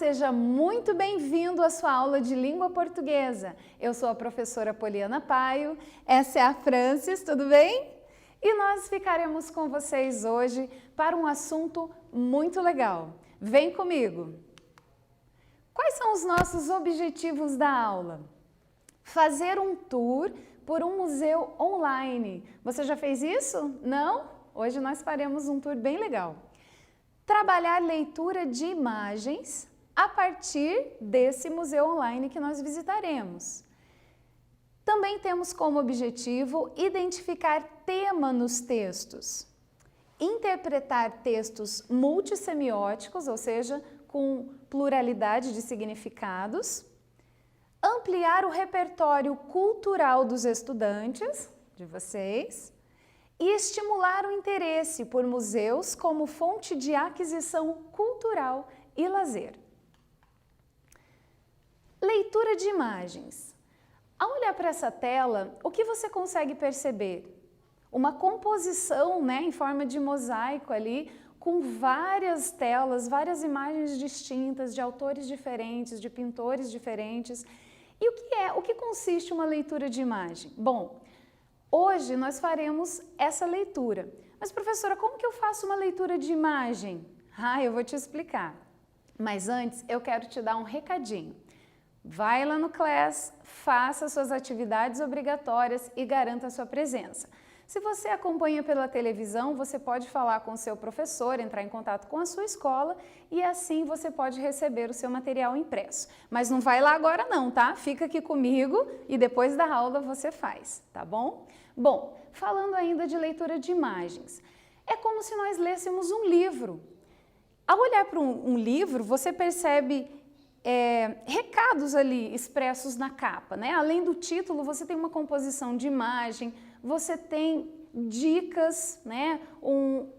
seja muito bem-vindo à sua aula de língua portuguesa. Eu sou a professora Poliana Paio, essa é a Francis, tudo bem? E nós ficaremos com vocês hoje para um assunto muito legal. Vem comigo! Quais são os nossos objetivos da aula? Fazer um tour por um museu online. Você já fez isso? Não? Hoje nós faremos um tour bem legal. Trabalhar leitura de imagens a partir desse museu online que nós visitaremos. Também temos como objetivo identificar tema nos textos, interpretar textos multissemióticos, ou seja, com pluralidade de significados, ampliar o repertório cultural dos estudantes, de vocês, e estimular o interesse por museus como fonte de aquisição cultural e lazer. Leitura de imagens. Ao olhar para essa tela, o que você consegue perceber? Uma composição, em forma de mosaico ali, com várias telas, várias imagens distintas, de autores diferentes, de pintores diferentes. E o que consiste uma leitura de imagem? Bom, hoje nós faremos essa leitura. Mas, professora, como que eu faço uma leitura de imagem? Eu vou te explicar. Mas antes, eu quero te dar um recadinho. Vai lá no Class, faça suas atividades obrigatórias e garanta a sua presença. Se você acompanha pela televisão, você pode falar com o seu professor, entrar em contato com a sua escola e assim você pode receber o seu material impresso. Mas não vai lá agora não, tá? Fica aqui comigo e depois da aula você faz, tá bom? Bom, falando ainda de leitura de imagens, é como se nós lêssemos um livro. Ao olhar para um livro, você percebe recados ali expressos na capa, Além do título, você tem uma composição de imagem, você tem dicas,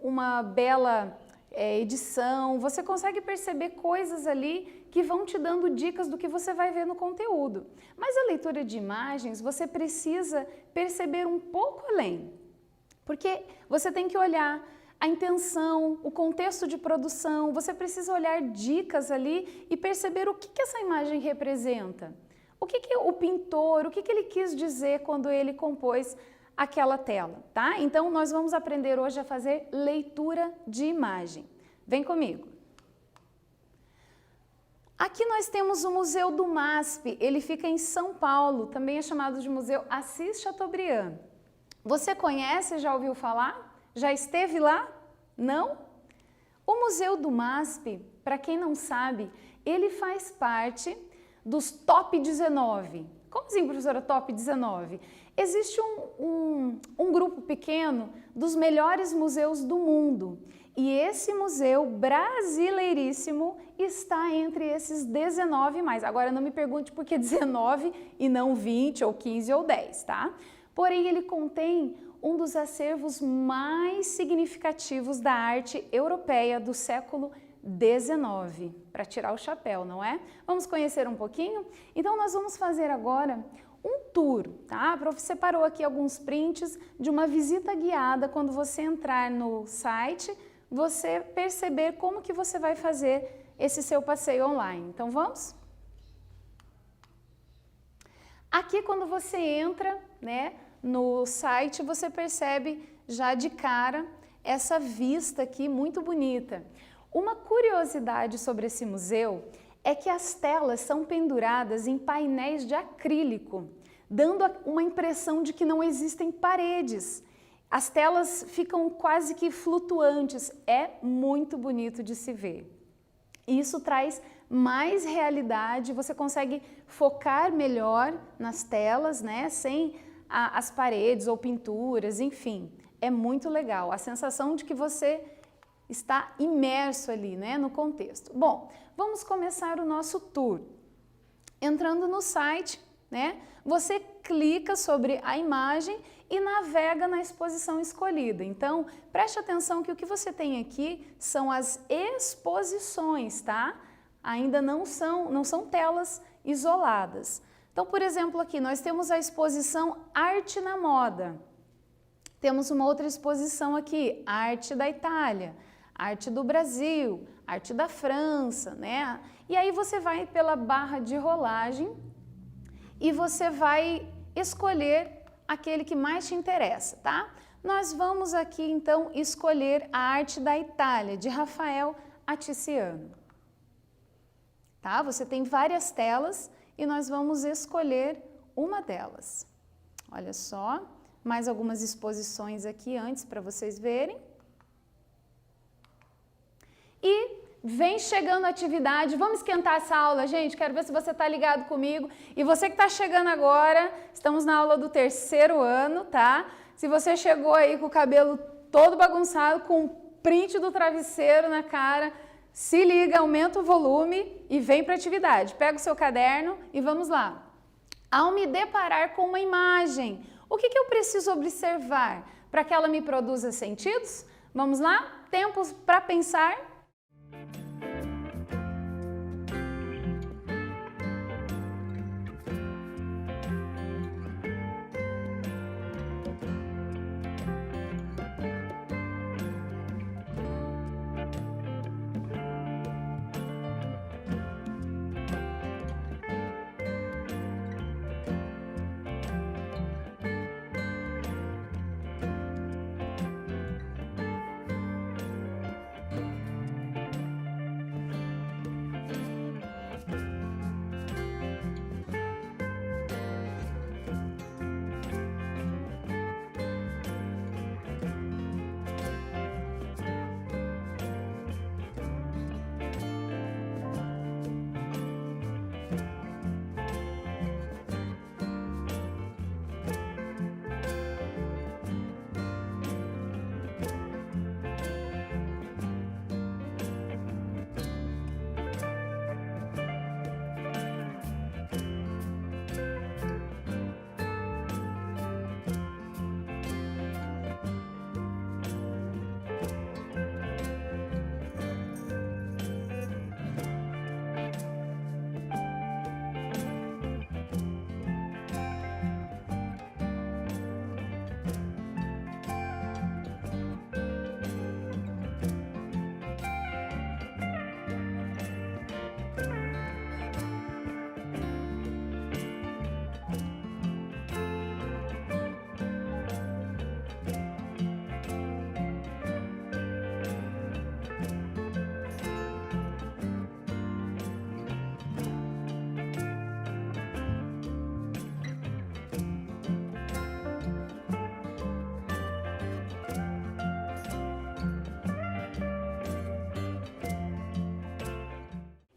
uma bela edição, você consegue perceber coisas ali que vão te dando dicas do que você vai ver no conteúdo. Mas a leitura de imagens, você precisa perceber um pouco além, porque você tem que olhar a intenção, o contexto de produção, você precisa olhar dicas ali e perceber o que essa imagem representa. O que o pintor, o que ele quis dizer quando ele compôs aquela tela, tá? Então, nós vamos aprender hoje a fazer leitura de imagem. Vem comigo. Aqui nós temos o Museu do MASP, ele fica em São Paulo, também é chamado de Museu Assis Chateaubriand. Você conhece, já ouviu falar? Já esteve lá? Não? O Museu do MASP, para quem não sabe, ele faz parte dos Top 19. Como assim, professora, Top 19? Existe um grupo pequeno dos melhores museus do mundo. E esse museu brasileiríssimo está entre esses 19 mais. Agora não me pergunte por que 19 e não 20 ou 15 ou 10, tá? Porém, ele contém um dos acervos mais significativos da arte europeia do século XIX, para tirar o chapéu, não é? Vamos conhecer um pouquinho? Então, nós vamos fazer agora um tour, tá? A prof separou aqui alguns prints de uma visita guiada. Quando você entrar no site, você perceber como que você vai fazer esse seu passeio online. Então, vamos? Aqui, quando você entra, no site, você percebe já de cara essa vista aqui muito bonita. Uma curiosidade sobre esse museu é que as telas são penduradas em painéis de acrílico, dando uma impressão de que não existem paredes. As telas ficam quase que flutuantes, é muito bonito de se ver. Isso traz mais realidade, você consegue focar melhor nas telas, sem as paredes ou pinturas, enfim, é muito legal. A sensação de que você está imerso ali, no contexto. Bom, vamos começar o nosso tour. Entrando no site, você clica sobre a imagem e navega na exposição escolhida. Então, preste atenção que o que você tem aqui são as exposições, tá? Ainda não são telas isoladas. Então, por exemplo, aqui nós temos a exposição Arte na Moda. Temos uma outra exposição aqui, Arte da Itália. arte do Brasil, arte da França, né? E aí você vai pela barra de rolagem e você vai escolher aquele que mais te interessa, tá? Nós vamos aqui então escolher a arte da Itália, de Rafael a Tiziano. Tá? Você tem várias telas e nós vamos escolher uma delas. Olha só, mais algumas exposições aqui antes para vocês verem. E vem chegando a atividade, vamos esquentar essa aula, gente, quero ver se você está ligado comigo. E você que está chegando agora, estamos na aula do 3º ano, tá? Se você chegou aí com o cabelo todo bagunçado, com o print do travesseiro na cara, se liga, aumenta o volume e vem para a atividade. Pega o seu caderno e vamos lá. Ao me deparar com uma imagem, o que eu preciso observar para que ela me produza sentidos? Vamos lá? Tempo para pensar.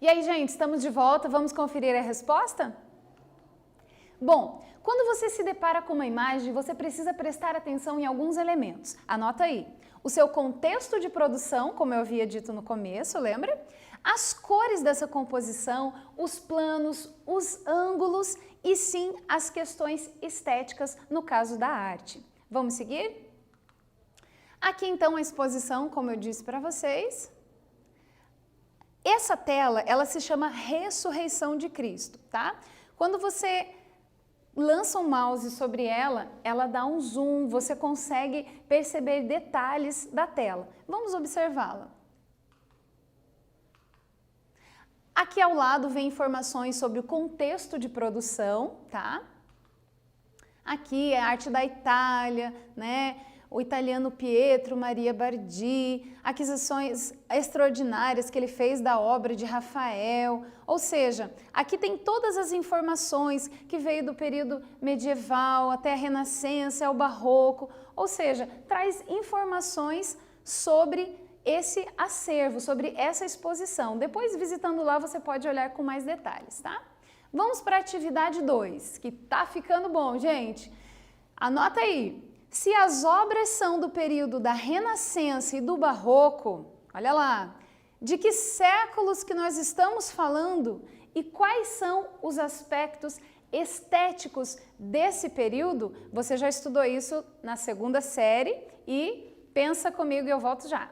E aí, gente, estamos de volta, vamos conferir a resposta? Bom, quando você se depara com uma imagem, você precisa prestar atenção em alguns elementos. Anota aí. O seu contexto de produção, como eu havia dito no começo, lembra? As cores dessa composição, os planos, os ângulos e sim as questões estéticas no caso da arte. Vamos seguir? Aqui então a exposição, como eu disse para vocês. Essa tela, ela se chama Ressurreição de Cristo, tá? Quando você lança o mouse sobre ela, ela dá um zoom, você consegue perceber detalhes da tela. Vamos observá-la. Aqui ao lado vem informações sobre o contexto de produção, tá? Aqui é a arte da Itália, né? O italiano Pietro Maria Bardi, aquisições extraordinárias que ele fez da obra de Rafael. Ou seja, aqui tem todas as informações que veio do período medieval até a Renascença, ao Barroco. Ou seja, traz informações sobre esse acervo, sobre essa exposição. Depois, visitando lá, você pode olhar com mais detalhes, tá? Vamos para a atividade 2, que tá ficando bom, gente. Anota aí. Se as obras são do período da Renascença e do Barroco, olha lá, de que séculos que nós estamos falando e quais são os aspectos estéticos desse período? Você já estudou isso na 2ª série e pensa comigo e eu volto já.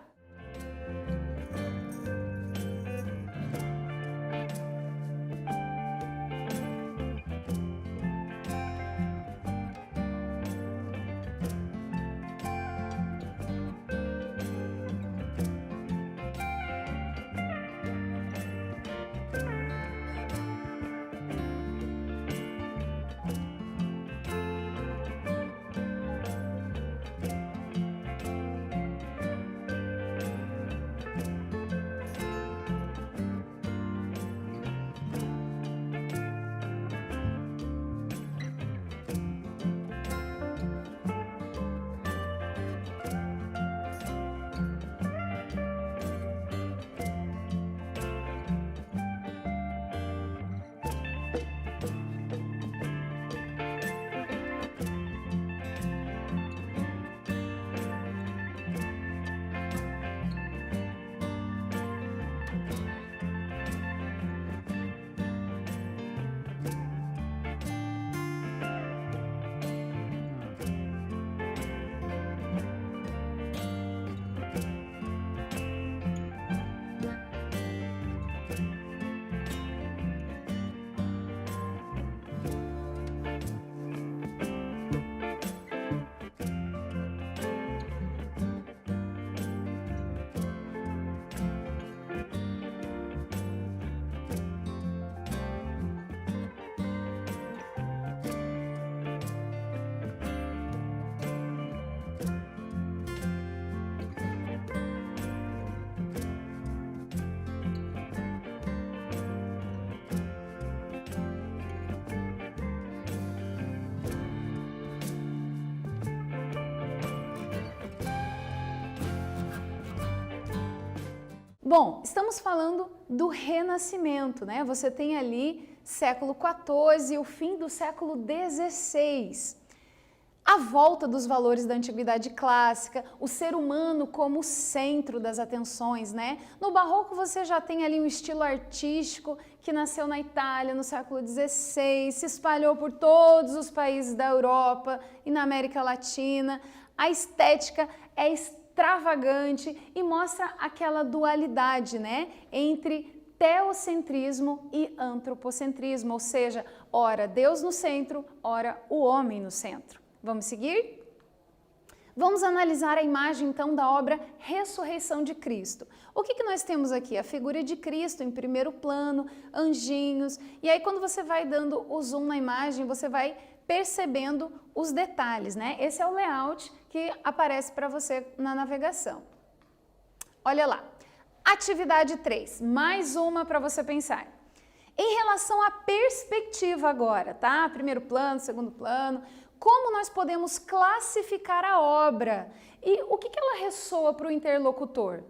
Bom, estamos falando do Renascimento, né? Você tem ali século XIV e o fim do século XVI. A volta dos valores da antiguidade clássica, o ser humano como centro das atenções, né? No Barroco você já tem ali um estilo artístico que nasceu na Itália no século XVI, se espalhou por todos os países da Europa e na América Latina. A estética é extravagante e mostra aquela dualidade, né? Entre teocentrismo e antropocentrismo, ou seja, ora Deus no centro, ora o homem no centro. Vamos seguir? Vamos analisar a imagem então da obra Ressurreição de Cristo. O que nós temos aqui? A figura de Cristo em primeiro plano, anjinhos, e aí quando você vai dando o zoom na imagem, você vai percebendo os detalhes, né? Esse é o layout que aparece para você na navegação. Olha lá, atividade 3, mais uma para você pensar. Em relação à perspectiva agora, tá? Primeiro plano, segundo plano, como nós podemos classificar a obra e o que ela ressoa para o interlocutor?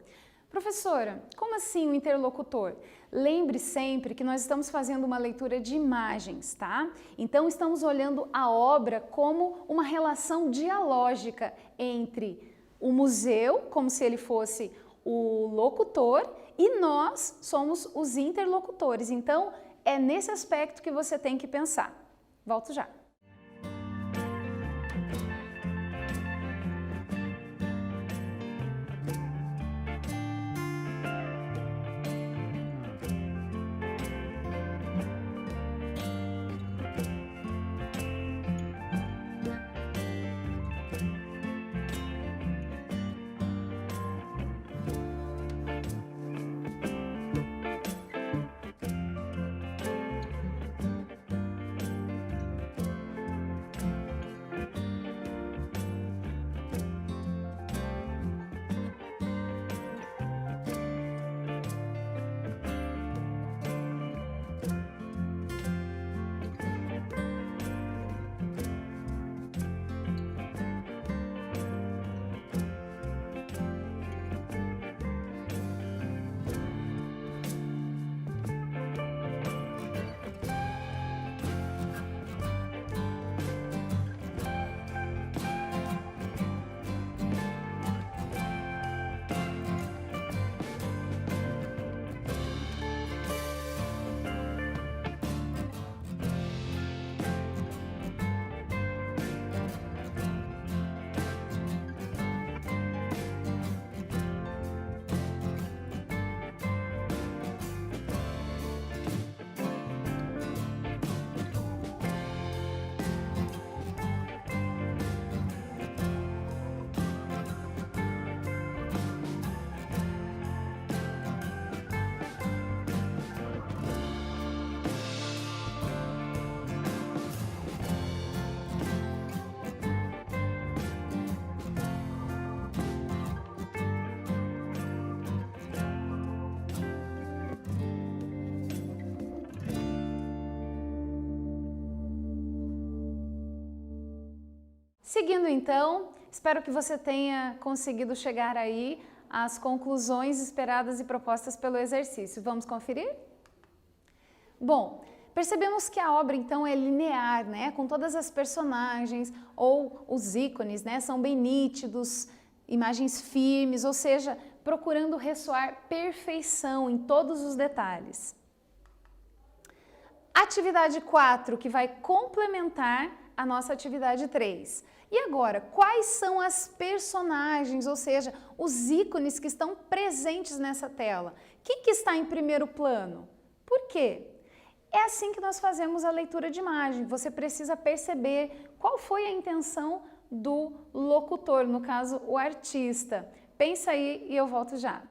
Professora, como assim o interlocutor? Lembre sempre que nós estamos fazendo uma leitura de imagens, tá? Então estamos olhando a obra como uma relação dialógica entre o museu, como se ele fosse o locutor, e nós somos os interlocutores. Então é nesse aspecto que você tem que pensar. Volto já. Seguindo então, espero que você tenha conseguido chegar aí às conclusões esperadas e propostas pelo exercício. Vamos conferir? Bom, percebemos que a obra então é linear, né? Com todas as personagens ou os ícones, né? São bem nítidos, imagens firmes, ou seja, procurando ressoar perfeição em todos os detalhes. Atividade 4, que vai complementar a nossa atividade 3. E agora, quais são as personagens, ou seja, os ícones que estão presentes nessa tela? Quem que está em primeiro plano? Por quê? É assim que nós fazemos a leitura de imagem. Você precisa perceber qual foi a intenção do locutor, no caso, o artista. Pensa aí e eu volto já.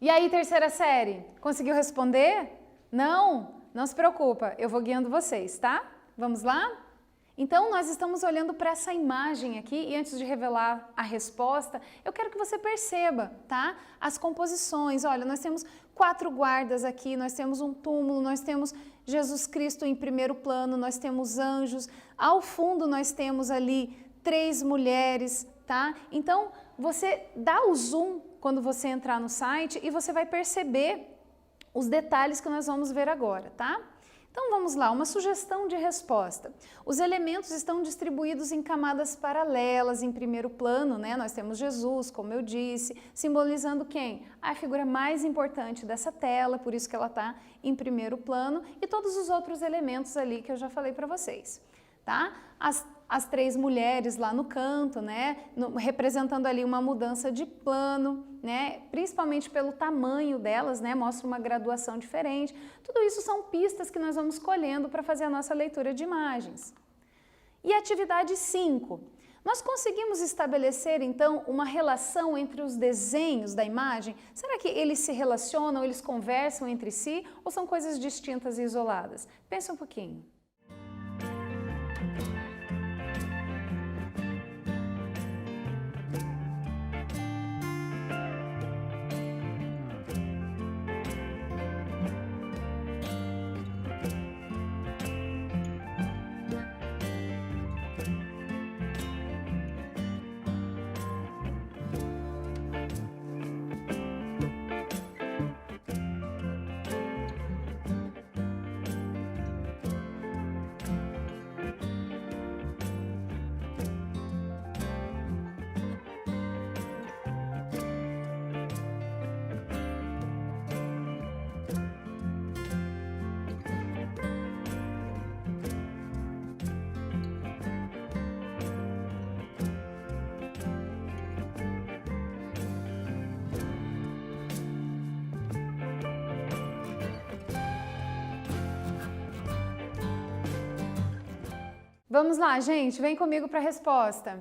E aí, terceira série, conseguiu responder? Não? Não se preocupa, eu vou guiando vocês, tá? Vamos lá? Então, nós estamos olhando para essa imagem aqui e antes de revelar a resposta, eu quero que você perceba, tá? As composições. Olha, nós temos 4 guardas aqui, nós temos um túmulo, nós temos Jesus Cristo em primeiro plano, nós temos anjos. Ao fundo, nós temos ali 3 mulheres, tá? Então, você dá o zoom quando você entrar no site e você vai perceber os detalhes que nós vamos ver agora, tá? Então vamos lá, uma sugestão de resposta. Os elementos estão distribuídos em camadas paralelas, em primeiro plano, né? Nós temos Jesus, como eu disse, simbolizando quem? A figura mais importante dessa tela, por isso que ela está em primeiro plano, e todos os outros elementos ali que eu já falei para vocês, tá? As 3 mulheres lá no canto, né? Representando ali uma mudança de plano, né? Principalmente pelo tamanho delas, né? Mostra uma graduação diferente. Tudo isso são pistas que nós vamos colhendo para fazer a nossa leitura de imagens. E atividade 5. Nós conseguimos estabelecer, então, uma relação entre os desenhos da imagem? Será que eles se relacionam, eles conversam entre si ou são coisas distintas e isoladas? Pensa um pouquinho. Vamos lá, gente, vem comigo para a resposta.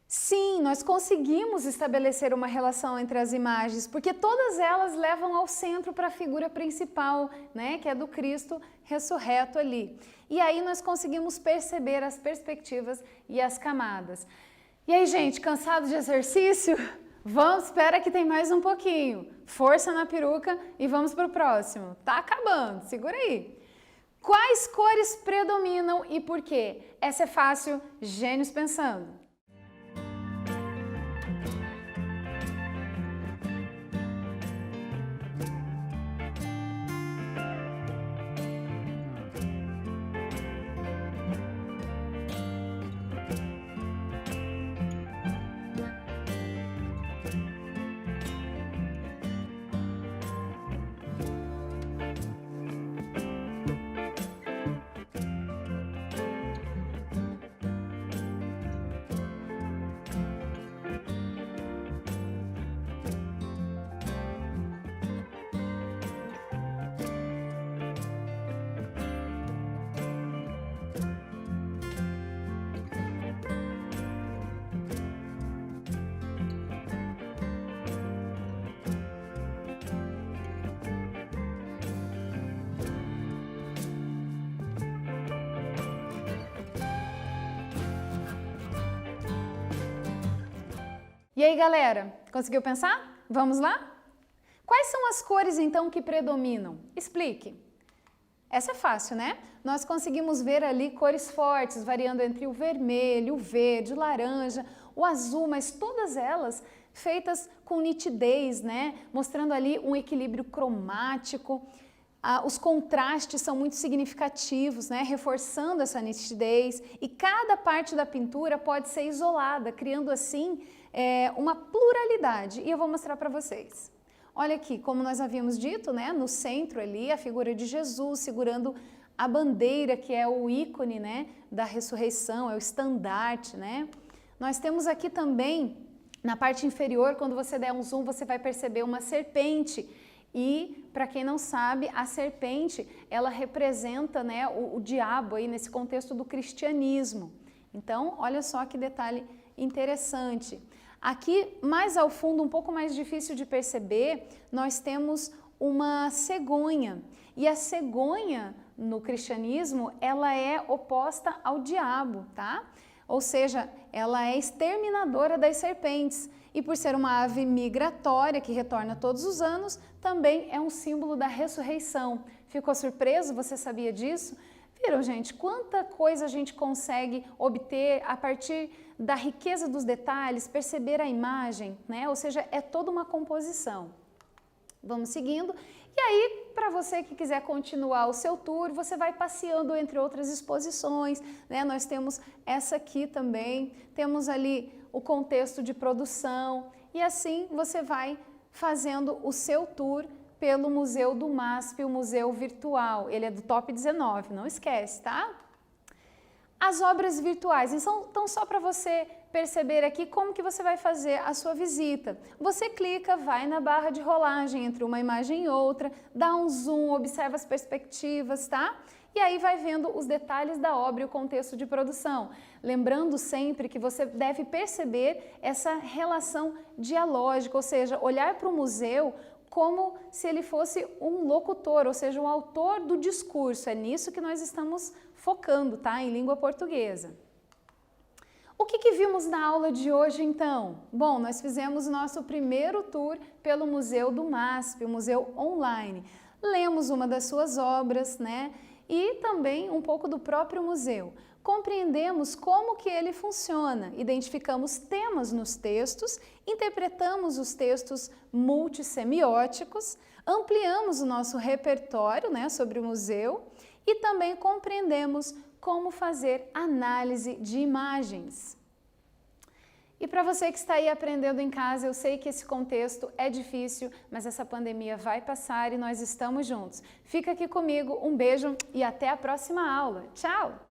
Sim, nós conseguimos estabelecer uma relação entre as imagens, porque todas elas levam ao centro para a figura principal, né, que é do Cristo ressurreto ali. E aí nós conseguimos perceber as perspectivas e as camadas. E aí, gente, cansado de exercício? Vamos, espera que tem mais um pouquinho. Força na peruca e vamos para o próximo. Tá acabando, segura aí. Quais cores predominam e por quê? Essa é fácil, gênios pensando. E aí, galera, conseguiu pensar? Vamos lá? Quais são as cores, então, que predominam? Explique. Essa é fácil, né? Nós conseguimos ver ali cores fortes, variando entre o vermelho, o verde, o laranja, o azul, mas todas elas feitas com nitidez, né? Mostrando ali um equilíbrio cromático. Os contrastes são muito significativos, né? Reforçando essa nitidez. E cada parte da pintura pode ser isolada, criando assim uma pluralidade. E eu vou mostrar para vocês. Olha aqui, como nós havíamos dito, né? No centro ali, a figura de Jesus segurando a bandeira, que é o ícone, né? Da ressurreição, é o estandarte, né? Nós temos aqui também, na parte inferior, quando você der um zoom, você vai perceber uma serpente. E, para quem não sabe, a serpente, ela representa, né, o diabo aí nesse contexto do cristianismo. Então, olha só que detalhe interessante. Aqui, mais ao fundo, um pouco mais difícil de perceber, nós temos uma cegonha. E a cegonha, no cristianismo, ela é oposta ao diabo, tá? Ou seja, ela é exterminadora das serpentes. E por ser uma ave migratória que retorna todos os anos, também é um símbolo da ressurreição. Ficou surpreso? Você sabia disso? Viram, gente, quanta coisa a gente consegue obter a partir da riqueza dos detalhes, perceber a imagem, né? Ou seja, é toda uma composição. Vamos seguindo. E aí, para você que quiser continuar o seu tour, você vai passeando entre outras exposições, né? Nós temos essa aqui também, temos ali o contexto de produção e assim você vai fazendo o seu tour pelo Museu do MASP, o museu virtual. Ele é do top 19, não esquece, tá? As obras virtuais, então só para você perceber aqui como que você vai fazer a sua visita. Você clica, vai na barra de rolagem entre uma imagem e outra, dá um zoom, observa as perspectivas, tá? E aí vai vendo os detalhes da obra e o contexto de produção. Lembrando sempre que você deve perceber essa relação dialógica, ou seja, olhar para o museu como se ele fosse um locutor, ou seja, um autor do discurso. É nisso que nós estamos focando, tá? Em língua portuguesa. O que vimos na aula de hoje, então? Bom, nós fizemos o nosso primeiro tour pelo Museu do MASP, o museu online. Lemos uma das suas obras, né? E também um pouco do próprio museu. Compreendemos como que ele funciona, identificamos temas nos textos, interpretamos os textos multissemióticos, ampliamos o nosso repertório, né, sobre o museu e também compreendemos como fazer análise de imagens. E para você que está aí aprendendo em casa, eu sei que esse contexto é difícil, mas essa pandemia vai passar e nós estamos juntos. Fica aqui comigo, um beijo e até a próxima aula. Tchau!